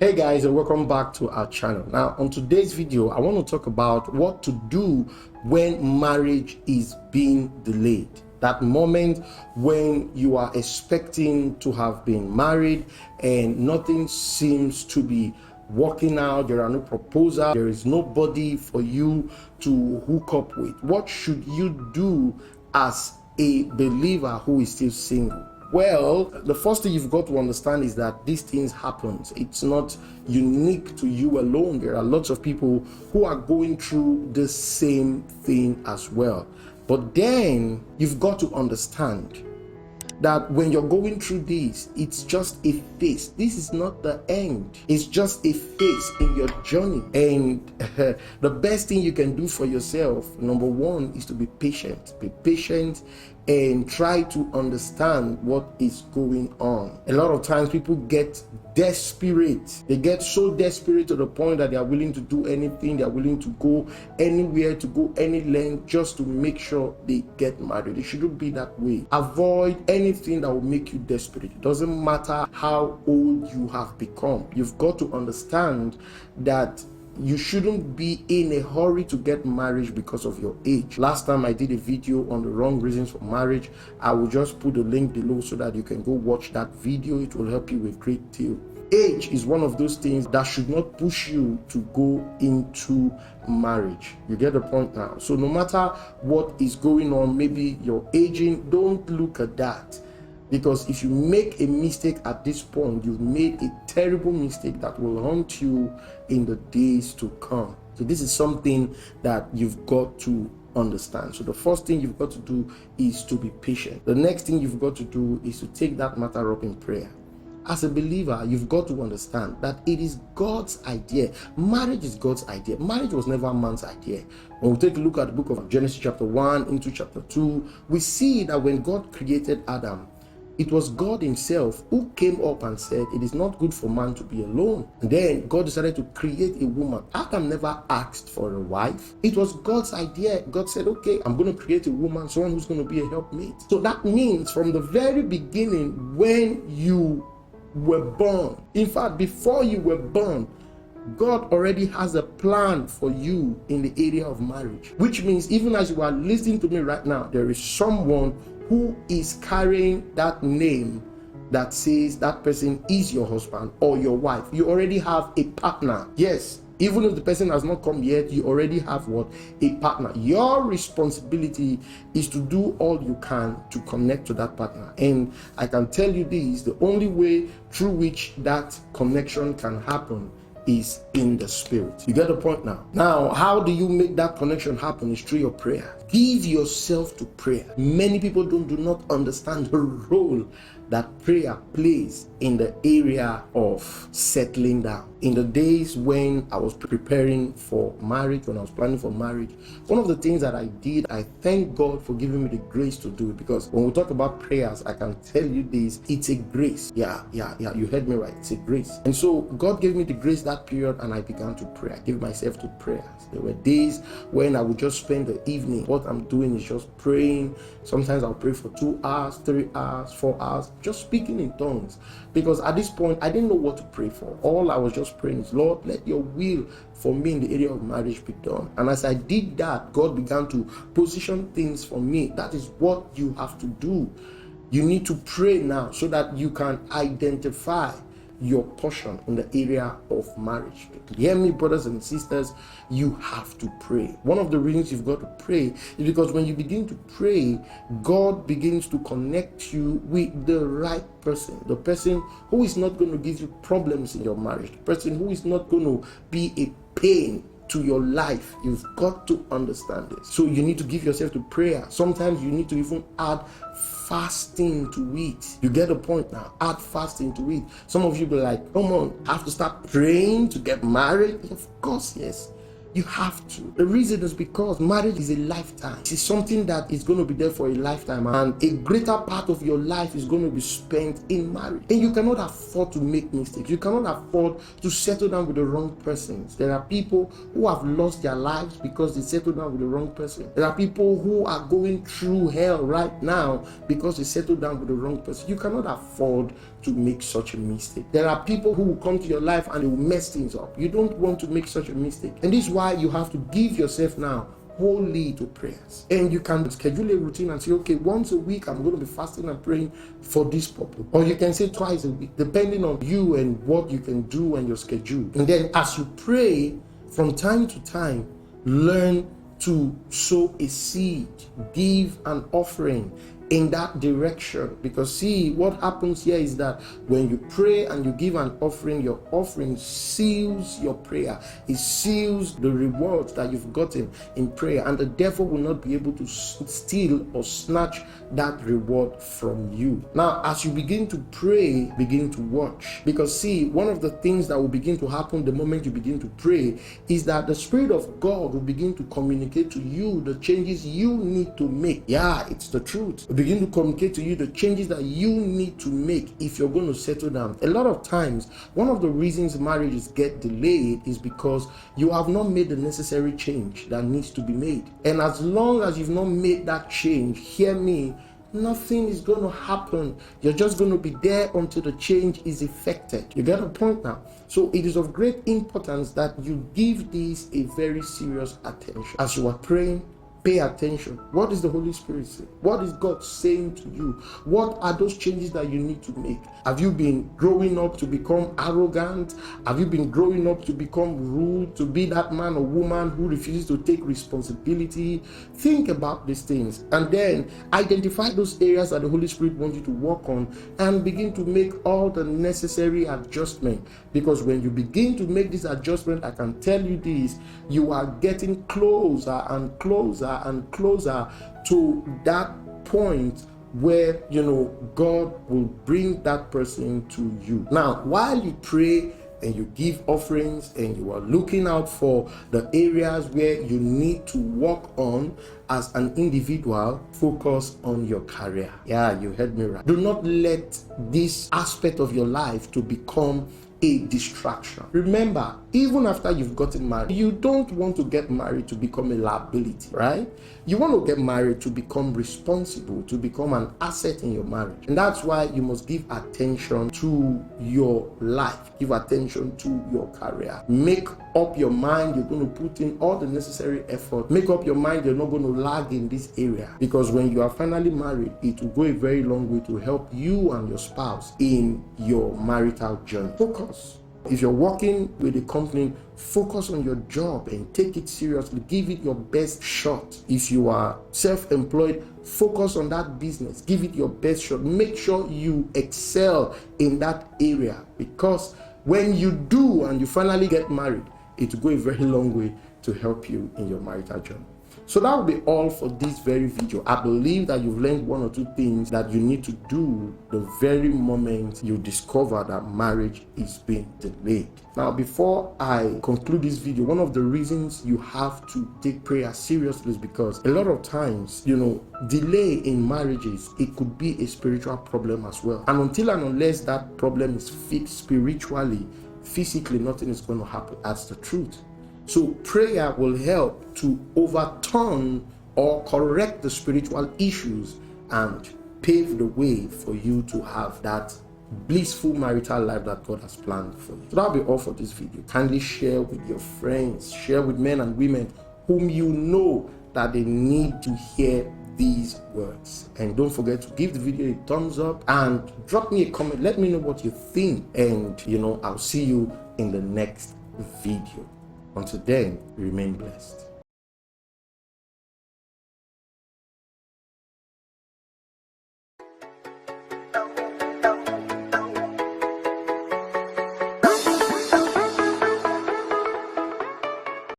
Hey guys, and welcome back to our channel. Now on today's video I want to talk about what to do when marriage is being delayed. That moment when you are expecting to have been married and nothing seems to be working out. There are no proposals, there is nobody for you to hook up with. What should you do as a believer who is still single? Well, the first thing you've got to understand is that these things happen. It's not unique to you alone. There are lots of people who are going through the same thing as well. But then you've got to understand that when you're going through this, it's just a phase. This is not the end. It's just a phase in your journey. And the best thing you can do for yourself, number one, is to be patient. Be patient and try to understand what is going on. A lot of times people get desperate. They get so desperate to the point that they are willing to do anything. They are willing to go anywhere, to go any length just to make sure they get married. It shouldn't be that way. Avoid anything that will make you desperate. It doesn't matter how old you have become. You've got to understand that you shouldn't be in a hurry to get married because of your age. Last time I did a video on the wrong reasons for marriage. I will just put the link below so that you can go watch that video. It will help you with great deal. Age is one of those things that should not push you to go into marriage. You get the point now? So no matter what is going on, maybe you're aging, don't look at that. Because if you make a mistake at this point, you've made a terrible mistake that will haunt you in the days to come. So this is something that you've got to understand. So the first thing you've got to do is to be patient. The next thing you've got to do is to take that matter up in prayer. As a believer, you've got to understand that it is God's idea. Marriage is God's idea. Marriage was never man's idea. When we take a look at the book of Genesis chapter 1 into chapter 2, we see that when God created Adam, it was God himself who came up and said, it is not good for man to be alone. And then God decided to create a woman. Adam never asked for a wife. It was God's idea. God said, okay, I'm going to create a woman, someone who's going to be a helpmate. So that means from the very beginning, when you were born, in fact, before you were born, God already has a plan for you in the area of marriage. Which means even as you are listening to me right now, there is someone who is carrying that name that says that person is your husband or your wife. You already have a partner. Yes, even if the person has not come yet, you already have what? A partner. Your responsibility is to do all you can to connect to that partner. And I can tell you this, the only way through which that connection can happen is in the spirit. You get the point now? Now, how do you make that connection happen? Is through your prayer. Give yourself to prayer. Many people do not understand the role that prayer plays in the area of settling down. In the days when I was preparing for marriage, when I was planning for marriage, one of the things that I did, I thank God for giving me the grace to do it, because when we talk about prayers, I can tell you this, it's a grace. Yeah, you heard me right, it's a grace. And so God gave me the grace that period, and I began to pray. I gave myself to prayers. There were days when I would just spend the evening. What I'm doing is just praying. Sometimes I'll pray for 2 hours, 3 hours, 4 hours, just speaking in tongues. Because at this point, I didn't know what to pray for. All I was just praying is, Lord, let your will for me in the area of marriage be done. And as I did that, God began to position things for me. That is what you have to do. You need to pray now so that you can identify your portion in the area of marriage. Hear me, brothers and sisters, you have to pray. One of the reasons you've got to pray is because when you begin to pray, God begins to connect you with the right person, the person who is not going to give you problems in your marriage, the person who is not going to be a pain to your life. You've got to understand this. So you need to give yourself to prayer. Sometimes you need to even add fasting to it. You get the point now? Add fasting to it. Some of you be like, come on, I have to start praying to get married? Of course, yes. You have to. The reason is because marriage is a lifetime. It is something that is going to be there for a lifetime, and a greater part of your life is going to be spent in marriage. And you cannot afford to make mistakes. You cannot afford to settle down with the wrong persons. There are people who have lost their lives because they settled down with the wrong person. There are people who are going through hell right now because they settled down with the wrong person. You cannot afford to make such a mistake. There are people who will come to your life and they will mess things up. You don't want to make such a mistake. And this is why you have to give yourself now wholly to prayers. And you can schedule a routine and say, okay, once a week I'm going to be fasting and praying for this purpose. Or you can say twice a week, depending on you and what you can do and your schedule. And then as you pray, from time to time, learn to sow a seed, give an offering in that direction. Because see, what happens here is that when you pray and you give an offering, your offering seals your prayer. It seals the rewards that you've gotten in prayer, and the devil will not be able to steal or snatch that reward from you. Now, as you begin to pray, begin to watch. Because see, one of the things that will begin to happen the moment you begin to pray is that the Spirit of God will begin to communicate to you the changes you need to make. Yeah, it's the truth. Begin to communicate to you the changes that you need to make if you're going to settle down. A lot of times, one of the reasons marriages get delayed is because you have not made the necessary change that needs to be made. And as long as you've not made that change, hear me, nothing is going to happen. You're just going to be there until the change is effected. You get a point now? So it is of great importance that you give this a very serious attention. As you are praying, pay attention. What is the Holy Spirit saying? What is God saying to you? What are those changes that you need to make? Have you been growing up to become arrogant? Have you been growing up to become rude, to be that man or woman who refuses to take responsibility? Think about these things and then identify those areas that the Holy Spirit wants you to work on and begin to make all the necessary adjustment. Because when you begin to make this adjustment, I can tell you this, you are getting closer and closer and closer to that point where God will bring that person to you. Now, while you pray and you give offerings and you are looking out for the areas where you need to work on as an individual, focus on your career. Yeah, you heard me right. Do not let this aspect of your life to become a distraction. Remember, even after you've gotten married, you don't want to get married to become a liability, right? You want to get married to become responsible, to become an asset in your marriage. And that's why you must give attention to your life, give attention to your career. Make up your mind you're going to put in all the necessary effort. Make up your mind you're not going to lag in this area, because when you are finally married, it will go a very long way to help you and your spouse in your marital journey. Focus. If you're working with a company, focus on your job and take it seriously. Give it your best shot. If you are self-employed, focus on that business. Give it your best shot. Make sure you excel in that area, because when you do and you finally get married, it will go a very long way to help you in your marital journey. So that will be all for this very video. I believe that you've learned one or two things that you need to do the very moment you discover that marriage is being delayed. Now, before I conclude this video, one of the reasons you have to take prayer seriously is because a lot of times, delay in marriages, it could be a spiritual problem as well. And until and unless that problem is fixed spiritually, physically, nothing is going to happen. That's the truth. So prayer will help to overturn or correct the spiritual issues and pave the way for you to have that blissful marital life that God has planned for you. So that'll be all for this video. Kindly share with your friends, share with men and women whom you know that they need to hear these words. And don't forget to give the video a thumbs up and drop me a comment. Let me know what you think, and I'll see you in the next video. Until then, remain blessed.